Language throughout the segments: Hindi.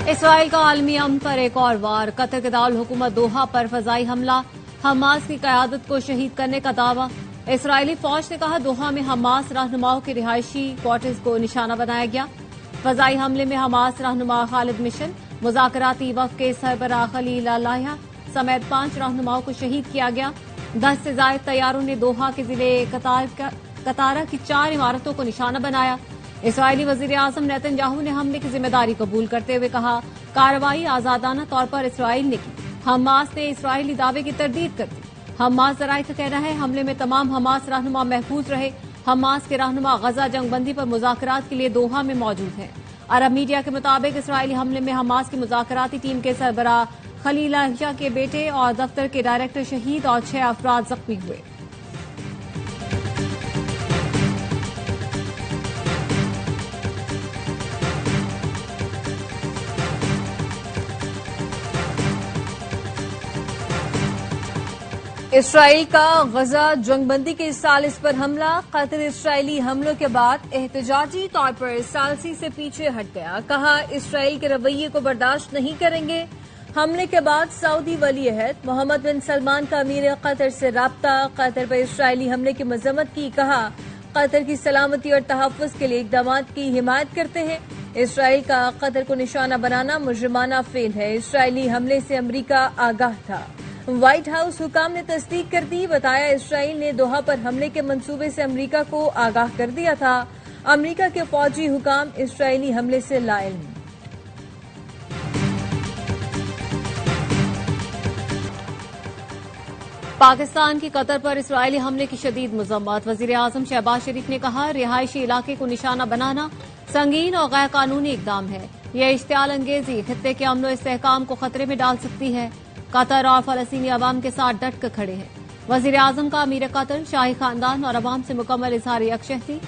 इसराइल का आलमी अमन पर एक और वार। कतर के दारुल हुकूमत दोहा पर फजाई हमला, हमास की कयादत को शहीद करने का दावा। इसराइली फौज ने कहा दोहा में हमास रहनुमाओं के रिहायशी क्वार्टर्स को निशाना बनाया गया। फजाई हमले में हमास रहनुमा खालिद मिशन, मुज़ाकराती वफ़द के सरबराह खलील अल-लाहिया समेत 5 रहनुमाओं को शहीद किया गया। 10 से ज्यादा तैयारों ने दोहा के जिले कतारा की 4 इमारतों को निशाना बनाया। इसराइली वजीर आजम नेतन्याहू ने हमले की जिम्मेदारी कबूल करते हुए कहा कार्रवाई आजादाना तौर पर इसराइल ने की। हमास ने इसराइली दावे की तरदीद कर दी। हमास जराये का कहना है हमले में तमाम हमास रहनुमा महफूज रहे। हमास के रहनुमा गजा जंगबंदी पर मुज़ाकरात के लिए दोहा में मौजूद हैं। अरब मीडिया के मुताबिक इसराइली हमले में हमास की मुज़ाकराती टीम के सरबराह खलील अल-लाहिया के बेटे और दफ्तर के डायरेक्टर शहीद और 6 अफराद जख्मी हुए। इसराइल का गजा जंगबंदी के सालिस पर हमला। कतर इसराइली हमलों के बाद एहतजाजी तौर पर सालसी से पीछे हट गया। कहा इसराइल के रवैये को बर्दाश्त नहीं करेंगे। हमले के बाद सऊदी वली अहद मोहम्मद बिन सलमान का अमीर कतर से राब्ता। कतर पर इसराइली हमले की मजम्मत की। कहा कतर की सलामती और तहफ़्फ़ुज़ के लिए इक़दामात की हिमायत करते हैं। इसराइल का कतर को निशाना बनाना मुजरिमाना फेल है। इसराइली हमले से अमरीका आगाह था। व्हाइट हाउस हुकाम ने तस्दीक कर दी। बताया इसराइल ने दोहा पर हमले के मंसूबे से अमरीका को आगाह कर दिया था। अमरीका के फौजी हुकाम इसराइली हमले से लाइल्म। पाकिस्तान की कतर पर इसराइली हमले की शदीद मजम्मत। वजीर आजम शहबाज शरीफ ने कहा रिहायशी इलाके को निशाना बनाना संगीन और गैर कानूनी इकदाम है। यह इश्तियाल अंगेजी खित्ते के अमन और इस्तेहकाम को खतरे में डाल सकती है। कतर और फलस्तीनी अवाम के साथ डट कर खड़े हैं। वजीर आजम का अमीर कतर शाही खानदान और अवाम से मुकम्मल इजहार यकजहती।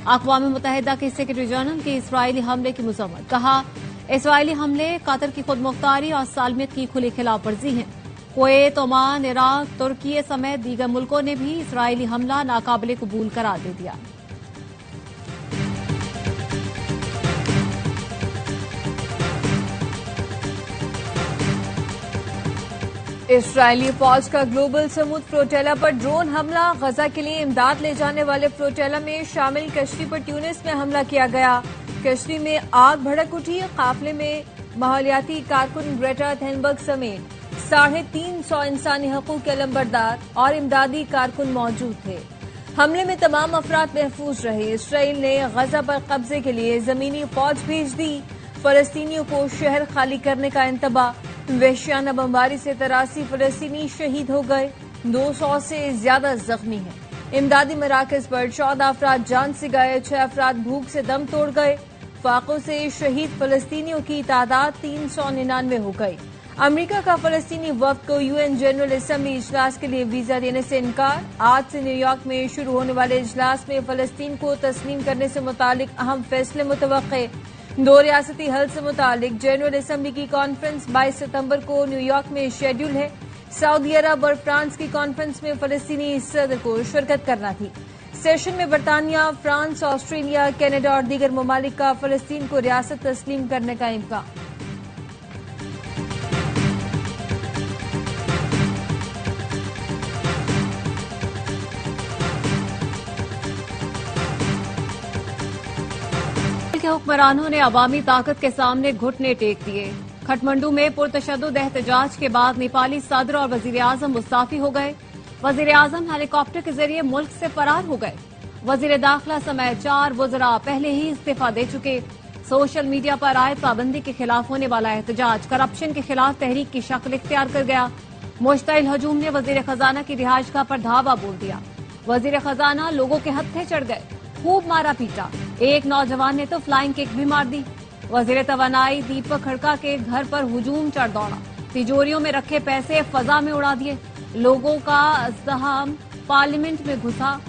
अक़वाम मुत्तहिदा के सेक्रेटरी जनरल की इसराइली हमले की मजम्मत। कहा इसराइली हमले कतर की खुद मुख्तारी और सालमियत की खुली खिलाफ वर्जी है। कुवैत, ओमान, इराक, तुर्की समेत दीगर मुल्कों ने भी इसराइली हमला नाकाबिले कबूल करार दे दिया। इसराइली फौज का ग्लोबल समूद फ्लोटेला पर ड्रोन हमला। गजा के लिए इमदाद ले जाने वाले फ्लोटेला में शामिल कश्ती पर ट्यूनिस में हमला किया गया। कश्ती में आग भड़क उठी। काफिले में माहौलियाती कारकुन ग्रेटा थेनबर्ग समेत 350 इंसानी हकूक के अलंबरदार और इमदादी कारकुन मौजूद थे। हमले में तमाम अफराद महफूज रहे। इसराइल ने गजा पर कब्जे के लिए जमीनी फौज भेज दी। फलस्तीनियों को शहर खाली करने का इंतबाह। वहशियाना बमबारी से 83 फलस्तीनी शहीद हो गए। 200 से ज्यादा जख्मी हैं। इमदादी मराकज पर 14 अफराद जान से गए। 6 अफराद भूख से दम तोड़ गए। फाकों से शहीद फलस्तीनियों की तादाद 399 हो गई। अमरीका का फलस्तीनी वफ्द को यूएन जनरल असेंबली इजलास के लिए वीजा देने से इनकार। आज से न्यूयॉर्क में शुरू होने वाले इजलास में फलस्तीन को तस्लीम करने से मुतालिक अहम फैसले मुतवक्के। 2 रियासती हल से मुतालिक जनरल असेंबली की कॉन्फ्रेंस 22 सितंबर को न्यूयॉर्क में शेड्यूल है। सऊदी अरब और फ्रांस की कॉन्फ्रेंस में फलस्तीनी सदर को शिरकत करना थी। सेशन में बरतानिया, फ्रांस, ऑस्ट्रेलिया, कनाडा और दीगर ममालिक का फलस्तीन को रियासत तस्लीम करने का इम्कान। के हुक्मरानों ने अवामी ताकत के सामने घुटने टेक दिए। खटमंडू में पुरतशद्दुद एहतजाज के बाद नेपाली सदर और वजीर आजम मुस्ताफी हो गए। वजीर आजम हेलीकॉप्टर के जरिए मुल्क से फरार हो गए। वजीर दाखिला समेत 4 वज़रा पहले ही इस्तीफा दे चुके। सोशल मीडिया पर आयत पाबंदी के खिलाफ होने वाला एहतजाज करप्शन के खिलाफ तहरीक की शक्ल इख्तियार कर गया। मुश्ताइल हजूम ने वजीर खजाना की रिहाइशगाह पर धावा बोल दिया। वजीर खजाना लोगों के हत्थे चढ़ गए, खूब मारा पीटा। एक नौजवान ने तो फ्लाइंग किक भी मार दी। वजीर तवानाई दीपक खड़का के घर पर हुजूम चढ़ दौड़ा। तिजोरियों में रखे पैसे फजा में उड़ा दिए। लोगों का अज़्दहाम पार्लियामेंट में घुसा,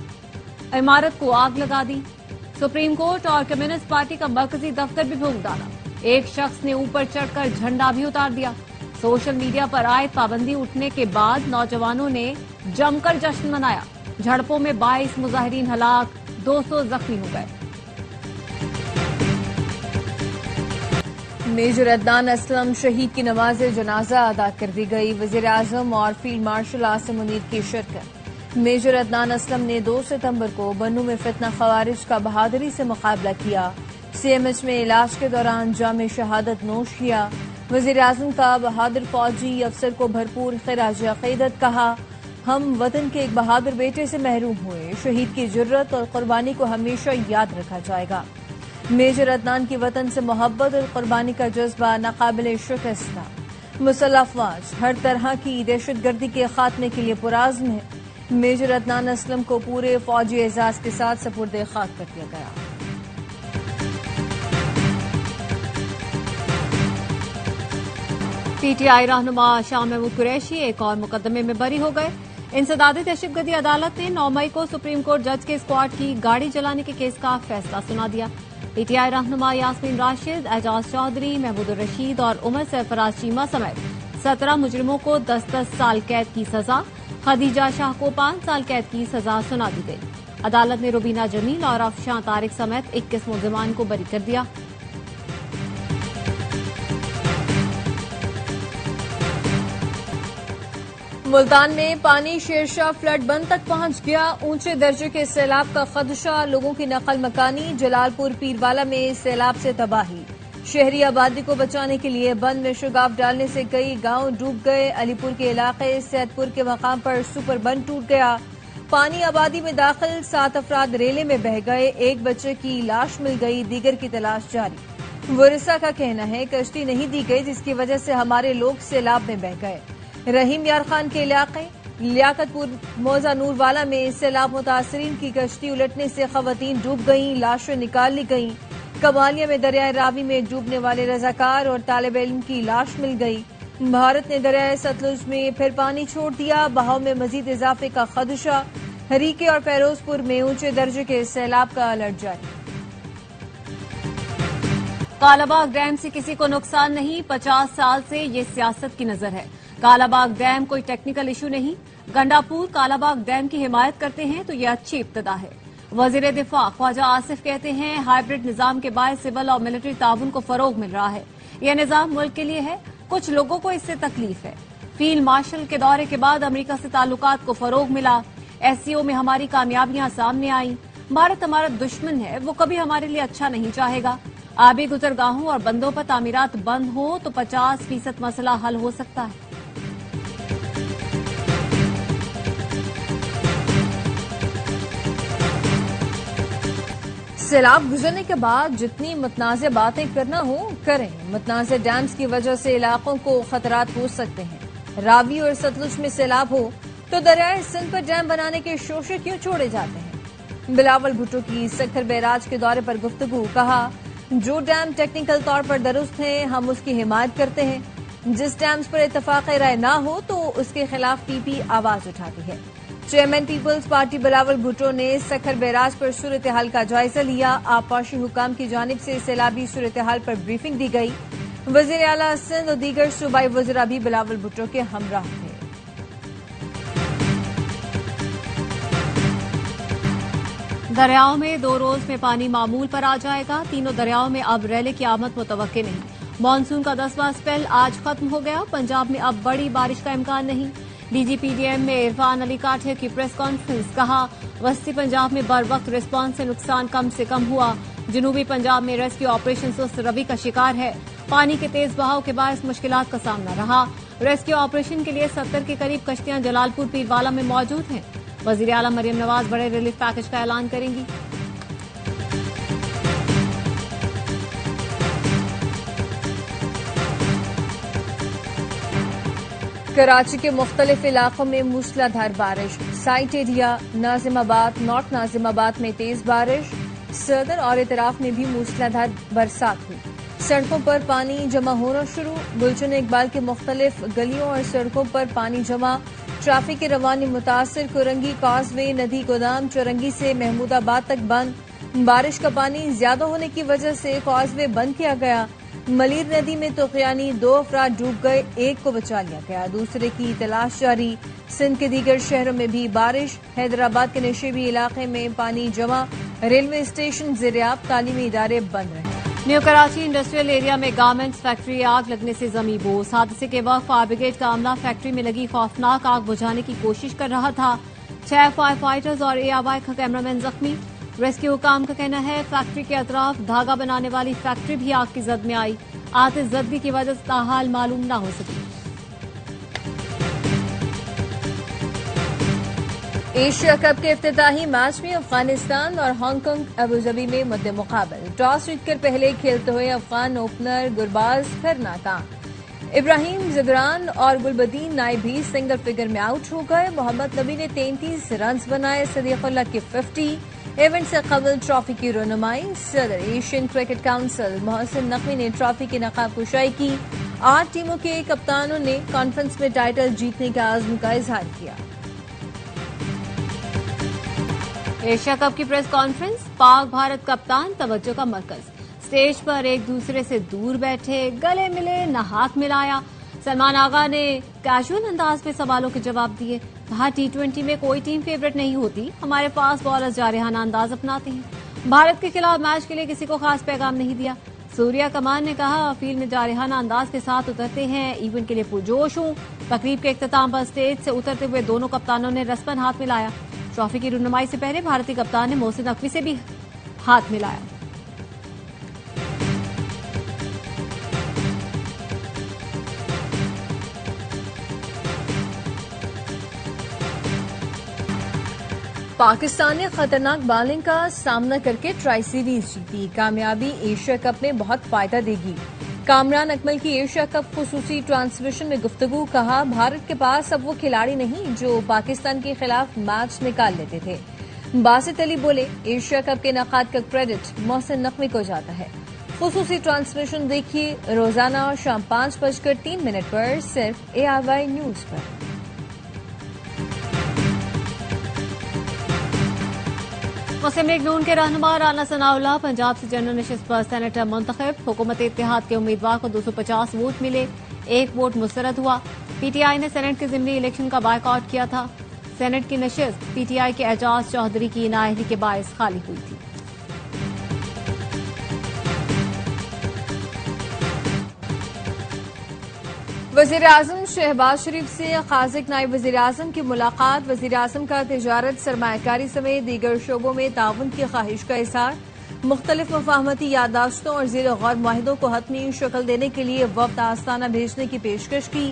इमारत को आग लगा दी। सुप्रीम कोर्ट और कम्युनिस्ट पार्टी का मरकजी दफ्तर भी फूंक डाला। एक शख्स ने ऊपर चढ़कर झंडा भी उतार दिया। सोशल मीडिया पर आयत पाबंदी उठने के बाद नौजवानों ने जमकर जश्न मनाया। झड़पों में 22 मुजाहिरीन हलाक, 200 जख्मी हो गए। मेजर अदनान असलम शहीद की नमाज जनाजा अदा कर दी गई। वजीर आजम और फील्ड मार्शल आसिम मुनीर की शिरकत। मेजर अदनान असलम ने 2 सितंबर को बन्नू में फितना खवारिज का बहादुरी से मुकाबला किया। सीएमएच में इलाज के दौरान जाम शहादत नोश किया। वजीर आजम का बहादुर फौजी अफसर को भरपूर खिराज अकीदत कहा। हम वतन के एक बहादुर बेटे से महरूम हुए। शहीद की जुर्रत और कुर्बानी को हमेशा याद रखा जाएगा। मेजर अदनान की वतन से मोहब्बत और कुर्बानी का जज्बा नाकाबिल शिकस्त था। मुसल्लह अफवाज हर तरह की दहशतगर्दी के खात्मे के लिए पुराज़्म है। मेजर अदनान असलम को पूरे फौजी एजाज के साथ सपुर्दे खाक कर दिया गया। पीटीआई रहनुमा शाह महमूद कुरैशी एक और मुकदमे में बरी हो गए। इंसदादी दहशतगर्दी अदालत ने 9 मई को सुप्रीम कोर्ट जज के स्क्वाड की गाड़ी जलाने के केस का फैसला सुना दिया। पीटीआई रहनुमा यास्मीन राशिद, एजाज चौधरी, महमूदुर रशीद और उमर सरफराज चीमा समेत 17 मुजरिमों को 10-10 साल कैद की सजा, खदीजा शाह को 5 साल कैद की सजा सुना दी गई। अदालत ने रुबीना जमील और अफशां तारिक समेत 21 मुलजिमान को बरी कर दिया। मुल्तान में पानी शेरशाह फ्लड बंद तक पहुंच गया। ऊंचे दर्जे के सैलाब का खदशा, लोगों की नकल मकानी। जलालपुर पीरवाला में सैलाब से तबाही। शहरी आबादी को बचाने के लिए बंद में शुगाफ डालने से कई गांव डूब गए। अलीपुर के इलाके सैदपुर के मकाम पर सुपर बंद टूट गया। पानी आबादी में दाखिल, 7 अफराद रेले में बह गए। एक बच्चे की लाश मिल गई, दीगर की तलाश जारी। वरिसा का कहना है कश्ती नहीं दी गई, जिसकी वजह से हमारे लोग सैलाब में बह गए। रहीम यार खान के इलाके लियाकतपुर मौजा नूरवाला में सैलाब मुतासरीन की कश्ती उलटने से खवातीन डूब गईं, लाशें निकाल ली गईं। कमालिया में दरियाए रावी में डूबने वाले रजाकार और तालिब इल्म की लाश मिल गई। भारत ने दरियाए सतलुज में फिर पानी छोड़ दिया, बहाव में मजीद इजाफे का खदशा। हरीके और फेरोजपुर में ऊंचे दर्जे के सैलाब का अलर्ट जारी। कालाबाग डैम से किसी को नुकसान नहीं, 50 साल से ये सियासत की नजर है। कालाबाग डैम कोई टेक्निकल इशू नहीं। गंडापुर कालाबाग डैम की हिमायत करते हैं तो ये अच्छी इब्तदा है। वजीर दिफा ख्वाजा आसिफ कहते हैं हाइब्रिड निजाम के बायस सिविल और मिलिट्री ताउन को फरोग मिल रहा है। यह निजाम मुल्क के लिए है, कुछ लोगों को इससे तकलीफ है। फील्ड मार्शल के दौरे के बाद अमेरिका से ताल्लुकात को फरोग मिला। एससीओ में हमारी कामयाबियां सामने आई। भारत हमारा दुश्मन है, वो कभी हमारे लिए अच्छा नहीं चाहेगा। आबी गुजरगाहों और बंदों पर तामीरात बंद हो तो 50% मसला हल हो सकता है। सैलाब गुजरने के बाद जितनी मुतनाज़ बातें करना हो करें। मुतनाज़ डैम्स की वजह से इलाकों को खतरात हो सकते हैं। रावी और सतलुज में सैलाब हो तो दरियाए सिंध पर डैम बनाने के शोशे क्यों छोड़े जाते हैं। बिलावल भुट्टो की सखर बैराज के दौरे पर गुफ्तगू, कहा जो डैम टेक्निकल तौर पर दुरुस्त हैं हम उसकी हिमायत करते हैं। जिस डैम्स पर इत्तफाक राय ना हो तो उसके खिलाफ पीपी आवाज उठाती है। Chairman Peoples Party Bilawal Bhutto ने सखर बैराज पर सूरत हाल का जायजा लिया। आबपाशी हुकाम की जानिब से सैलाबी सूरत हाल पर ब्रीफिंग दी गई। वजीर आला सिंध और दीगर सूबाई वज़रा भी बिलावल भुट्टो के हमराह थे। दरियाओं में 2 रोज में पानी मामूल पर आ जाएगा। तीनों दरियाओं में अब रैले की आमद मुतवक्के नहीं। मानसून का 10वां स्पेल आज खत्म हो गया। पंजाब में अब बड़ी बारिश का इम्कान नहीं। डीजीपीडीएम में इरफान अली काठिया की प्रेस कॉन्फ्रेंस, कहा वस्ती पंजाब में बर वक्त रिस्पांस से नुकसान कम से कम हुआ। जनूबी पंजाब में रेस्क्यू ऑपरेशन सुस्त रवि का शिकार है। पानी के तेज बहाव के बायस मुश्किलात का सामना रहा। रेस्क्यू ऑपरेशन के लिए 70 के करीब कश्तियां जलालपुर पीरवाला में मौजूद हैं। वजीर आला मरियम नवाज बड़े रिलीफ पैकेज का ऐलान करेंगी। कराची के मुख्तलिफ इलाकों में मूसलाधार बारिश। Site area Nazimabad, north Nazimabad में तेज बारिश। सदर और इतराफ में भी मूसलाधार बरसात हुई। सड़कों पर पानी जमा होना शुरू। गुलशन इकबाल के मुख्तलिफ गलियों और सड़कों पर पानी जमा। ट्रैफिक की रवानी मुतासर। कुरंगी कॉजवे, नदी गोदाम, चौरंगी से महमूदाबाद तक बंद। बारिश का पानी ज्यादा होने की वजह से कॉजवे बंद किया गया। मलीर नदी में तोक़यानी 2 अफराद डूब गए, एक को बचा लिया गया, दूसरे की तलाश जारी। सिंध के दीगर शहरों में भी बारिश। हैदराबाद के नशेबी इलाके में पानी जमा। रेलवे स्टेशन ज़ेरियाब, तालीमी इदारे बंद रहे। न्यू कराची इंडस्ट्रियल एरिया में गारमेंट्स फैक्ट्री आग लगने से जमी बोस। हादसे के वक्त फायर ब्रिगेड का अमला फैक्ट्री में लगी खौफनाक आग बुझाने की कोशिश कर रहा था। 6 फायर फाइटर्स और एआरवाई का कैमरामैन जख्मी। रेस्क्यू हुकाम का कहना है फैक्ट्री के अतराफ धागा बनाने वाली फैक्ट्री भी आग की जद में आई। आतिशज़दगी की वजह से ताहाल मालूम न हो सकी। एशिया कप के इफ्तिताही मैच में अफगानिस्तान और हांगकांग अबुधाबी में मुद्दे मुकाबल। टॉस जीतकर पहले खेलते हुए अफगान ओपनर गुरबाज फिर नाकाम। इब्राहिम ज़गरान और गुलबदीन नाई भी सिंगल फिगर में आउट हो गए। मोहम्मद नबी ने 33 रन बनाए। सदीकुल्लाह की 50। इवेंट से कबल ट्रॉफी की रुनुमाई। सदर Asian cricket council Mohsin Naqvi ने ट्रॉफी की नकाब कुशाई की। 8 टीमों के कप्तानों ने कॉन्फ्रेंस में टाइटल जीतने के आज़म का इजहार किया। एशिया कप की प्रेस कॉन्फ्रेंस, पाक भारत कप्तान तवज्जो का मरकज। स्टेज पर एक दूसरे से दूर बैठे, गले मिले, न हाथ मिलाया। सलमान आगा ने कैजुअल अंदाज में सवालों के जवाब दिए। कहा T20 में कोई टीम फेवरेट नहीं होती, हमारे पास बॉलर्स जारहाना अंदाज अपनाते हैं। भारत के खिलाफ मैच के लिए किसी को खास पैगाम नहीं दिया। सूर्या कमान ने कहा फील्ड में जारहाना अंदाज के साथ उतरते हैं, इवेंट के लिए पुरजोश हूं। तकरीब के इख्तिताम पर स्टेज से उतरते हुए दोनों कप्तानों ने रस्मन हाथ मिलाया। ट्रॉफी की रुनुमाई से पहले भारतीय कप्तान ने मोहसिन नकवी से भी हाथ मिलाया। पाकिस्तान ने खतरनाक बॉलिंग का सामना करके ट्राई सीरीज जीती। कामयाबी एशिया कप में बहुत फायदा देगी। कामरान अकमल की एशिया कप खुसूसी ट्रांसमिशन में गुफ्तगू। कहा भारत के पास अब वो खिलाड़ी नहीं जो पाकिस्तान के खिलाफ मैच निकाल लेते थे। बासित अली बोले एशिया कप के इनेकाद का क्रेडिट मोहसिन नकवी को जाता है। खुसूसी ट्रांसमिशन देखिए रोजाना शाम 5:03 पर सिर्फ ARY न्यूज पर। मुस्लिम लीग नून के रहनुमा राना सनाउल्लाह पंजाब से जनरल नशिस्त पर सेनेटर मुंतखब। हुकूमत इत्तेहाद के उम्मीदवार को 250 वोट मिले, 1 वोट मुस्तरद हुआ। PTI ने सेनेट के ज़िमनी इलेक्शन का बायकॉट किया था। सेनेट की नशिस्त PTI के एजाज चौधरी की नाअहली के बायस खाली हुई थी। वज़ीर आज़म शहबाज शरीफ से खाजिक नायब वज़ीर आज़म की मुलाकात। वज़ीर आज़म का तिजारत सरमायाकारी समेत दीगर शोबों में ताउन की ख्वाहिश का इज़हार। मुख्तलिफ मुफाहमती यादाश्तों और ज़ेर गौर मुआहिदों को हतमी शक्ल देने के लिए वफ्द आस्ताना भेजने की पेशकश की।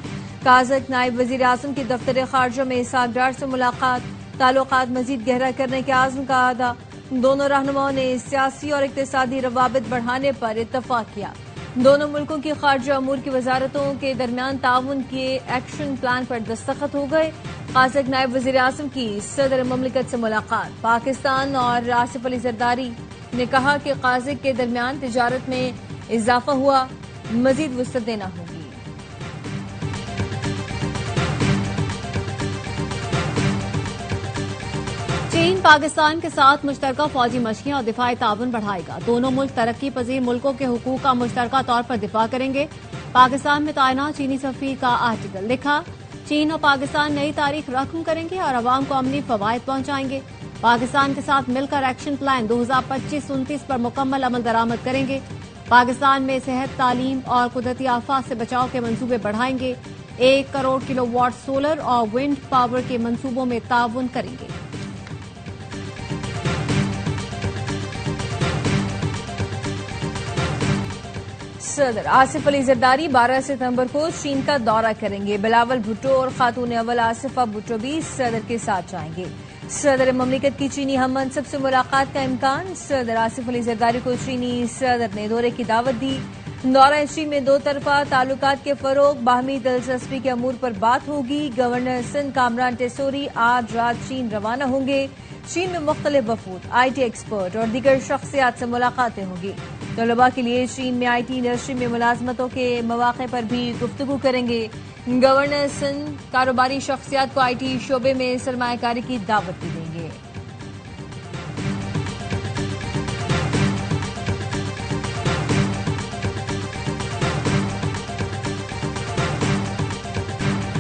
काज़िक नायब वज़ीर आज़म की दफ्तर खारजा में इसहाक डार से मुलाकात। ताल्लुकात मजीद गहरा करने के आज़म का आदा। दोनों रहनुमाओं ने सियासी और इक़्तिसादी रवाबित बढ़ाने पर इत्तफाक किया। दोनों मुल्कों की खारजा अमूर की वजारतों के दरमियान ताउन के एक्शन प्लान पर दस्तखत हो गए। काज़िक नायब वज़ीर आज़म की सदर ममलिकत से मुलाकात। पाकिस्तान और आसिफ अली जरदारी ने कहा कि काज़िक के दरमियान तिजारत में इजाफा हुआ, मजीद वुसअत देना होगी। चीन पाकिस्तान के साथ मुश्तरका फौजी मशक़ें और दिफाई ताउन बढ़ाएगा। दोनों मुल्क तरक्की पजीर मुल्कों के हुकूक का मुश्तरका तौर पर दिफा करेंगे। पाकिस्तान में तैनात चीनी सफ़ीर का आर्टिकल लिखा। चीन और पाकिस्तान नई तारीख रकम करेंगे और अवाम को अमनी फवायद पहुंचाएंगे। पाकिस्तान के साथ मिलकर एक्शन प्लान 2025-29 पर मुकम्मल अमल दरामद करेंगे। पाकिस्तान में सेहत, तालीम और कुदरती आफात से बचाव के मंसूबे बढ़ाएंगे। 1 करोड़ किलोवाट सोलर और विंड पावर के मंसूबों में ताउन करेंगे। सदर आसिफ अली जरदारी 12 सितंबर को चीन का दौरा करेंगे। बिलावल भुट्टो और खातून अव्वल आसिफा भुट्टो भी सदर के साथ जाएंगे। सदर ममलिकत की चीनी हम मनसब से मुलाकात का इम्कान। सदर आसिफ अली जरदारी को चीनी सदर ने दौरे की दावत दी। दौरा चीन में दो तरफा ताल्लुकात के फरोग, बाहमी दिलचस्पी के अमूर पर बात होगी। गवर्नर सिंध कामरान टेसोरी आज रात चीन रवाना होंगे। चीन में मुख्तलिफ वफूद, IT एक्सपर्ट और दीगर शख्सियात से मुलाकातें होंगी। तलबा के लिए चीन में IT इंडस्ट्री में मुलाजमतों के मौके पर भी गुफ्तगू करेंगे। गवर्नर सिंध कारोबारी शख्सियात को IT शोबे में सरमायाकारी की दावत भी देंगे।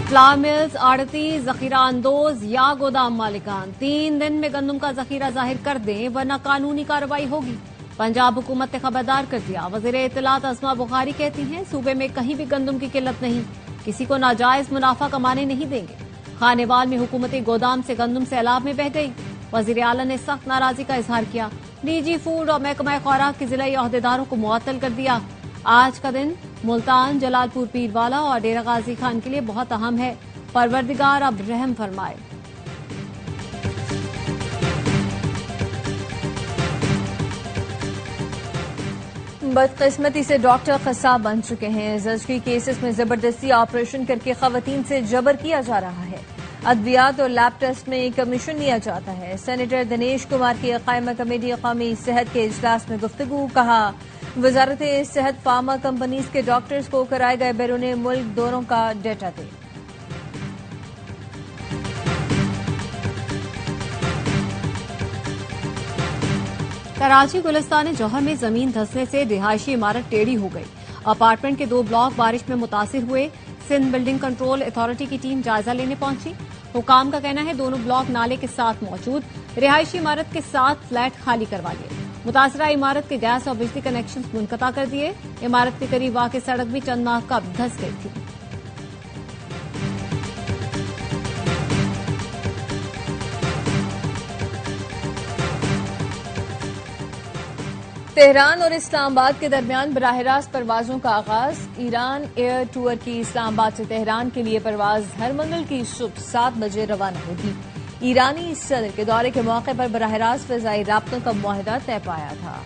फ्लावर मिल्स, आड़ती, जखीरा अंदोज या गोदाम मालिकान 3 दिन में गंदम का जखीरा जाहिर कर दें वरना कानूनी कार्रवाई होगी। पंजाब हुकूमत ने खबरदार कर दिया। वज़ीर इत्तलात अज़मा बुखारी कहती हैं, सूबे में कहीं भी गंदम की किल्लत नहीं, किसी को नाजायज मुनाफा कमाने नहीं देंगे। खानेवाल में हुकूमती गोदाम से गंदम सैलाब में बह गई। वज़ीर आला ने सख्त नाराजगी का इजहार किया। डीजी फूड और महकमा खुराक के जिला अहदेदारों को मुअत्तल कर दिया। आज का दिन मुल्तान, जलालपुर, पीरवाला और डेरा गाजी खान के लिए बहुत अहम है। परवरदिगार अब रहम फरमाए। बदकिस्मती से डॉक्टर खसा बन चुके हैं। जजकी केसेस में जबरदस्ती ऑपरेशन करके खवातीन से जबर किया जा रहा है। अद्वियात और लैब टेस्ट में कमीशन लिया जाता है। सेनेटर दिनेश कुमार की कायमा कमेटी कौमी सेहत के इजलास में गुफ्तगू। कहा, वजारत सेहत फार्मा कंपनीज के डॉक्टर्स को कराए गए बैरून मुल्क दौरों का डेटा दे। कराची गुलिस्तान जौहर में जमीन धंसने से रिहायशी इमारत टेढ़ी हो गई। अपार्टमेंट के 2 ब्लॉक बारिश में मुतासिर हुए। सिंध बिल्डिंग कंट्रोल अथॉरिटी की टीम जायजा लेने पहुंची। हुकाम का कहना है, दोनों ब्लॉक नाले के साथ मौजूद रिहायशी इमारत के 7 फ्लैट खाली करवा लिए। मुतासरा इमारत के गैस और बिजली कनेक्शन मुनक़ता कर दिए। इमारत के करीब वाक़ सड़क भी चंद माह कब धंस गई थी। तेहरान और इस्लामाबाद के दरमियान बराह रास्त परवाजों का आगाज। ईरान एयर टूर की इस्लामाबाद से तेहरान के लिए परवाज हर मंगल की सुबह 7 बजे रवाना होगी। ईरानी सदर के दौरे के मौके पर बराह रास्त फ़िज़ाई राब्तों का मुआहिदा तय पाया था।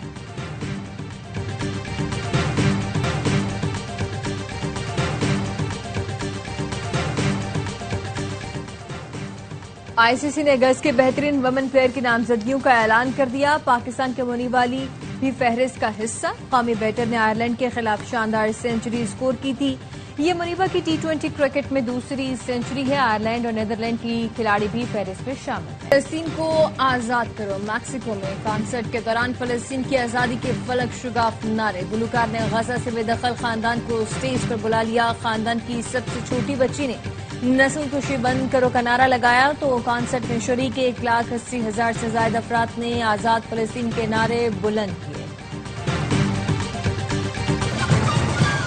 आईसीसी ने अगस्त के बेहतरीन वुमेन प्लेयर की नामजदगियों का ऐलान कर दिया। पाकिस्तान के मुनीब भी फहरिस्त का हिस्सा। कौमी बैटर ने आयरलैंड के खिलाफ शानदार सेंचुरी स्कोर की थी। ये मुनीबा की T20 क्रिकेट में दूसरी सेंचुरी है। आयरलैंड और नीदरलैंड की खिलाड़ी भी फहरिस्त में शामिल है। फलस्तीन को आजाद करो। मैक्सिको में कॉन्सर्ट के दौरान फलस्तीन की आजादी के फलक शुगाफ नारे। गुलकार ने गजा से बेदखल खानदान को स्टेज पर बुला लिया। खानदान की सबसे छोटी बच्ची ने नस्ल कुशी बंद करो का नारा लगाया तो कॉन्सर्ट में शरीक 1,80,000 से ज्यादा अफराद ने आजाद फलस्तीन के नारे बुलंद किए।